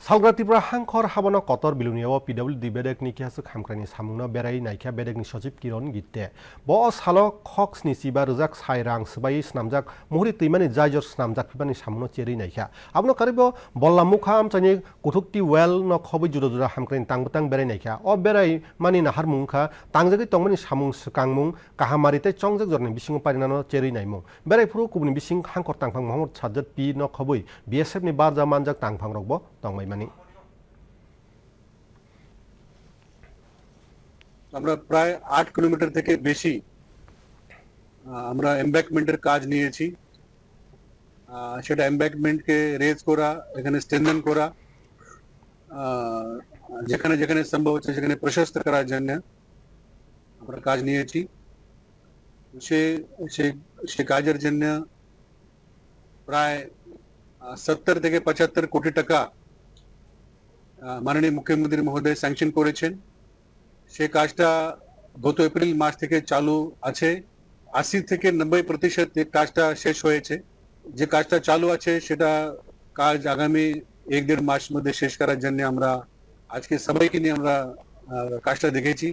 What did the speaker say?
सालग्रा त्रिपुरा हांखर हाबना Qatar बिलुनियाव PWD बेडेकनि किहासुक हामख्रानि सामुंना बेराय नायखा बेडेकनि सचिव किरण गित्ते ब सालो खक्सनि सिबा रजाक साइरां सबाई स्नामजाक महरि तैमानि जायजर स्नामजाक फिबानि सामुंनो चेरि नायखा आबनो कारिबो बल्लामुखा आमचानि कुथुक्ति वेल न खबै जुदा जुदा हामख्रानि तांबतां बेराय नायखा अ बेराय मानि नाहार मुंखा तांजगै तंमनि सामुं सुकांमुं काहामारिते चंजक जरनि बिसिंग पारिनानो चेरि नायमुं बेराय फुरु कुबनि बिसिंग हांखर तांफां महमद साज्जत पि न खबै बीएसएफ नि बारजा मानजाक तांफां रगबो तंमाय मानि আমরা প্রায় 8 কিলোমিটার থেকে বেশি আমরা এমব্যাঙ্কমেন্টের কাজ নিয়েছি সেটা এমব্যাঙ্কমেন্টকে রেজ করা এখানে স্ট্রেনথেন করা যেখানে যেখানে সম্ভব হচ্ছে সেখানে প্রশস্ত করার জন্য আমরা কাজ নিয়েছি সে কাজের জন্য প্রায় 70 থেকে 75 কোটি টাকা মাননীয় মুখ্যমন্ত্রী মহোদয় স্যাংশন করেছেন সেই কাজটা গত এপ্রিল মাস থেকে চালু আছে 80 থেকে 90% এই কাজটা শেষ হয়েছে যে কাজটা চালু আছে সেটা কাজ আগামী 1-1.5 মাস মধ্যে শেষ করার জন্য আমরা আজকে সবাইকে নিয়ে আমরা কাজটা দেখেছি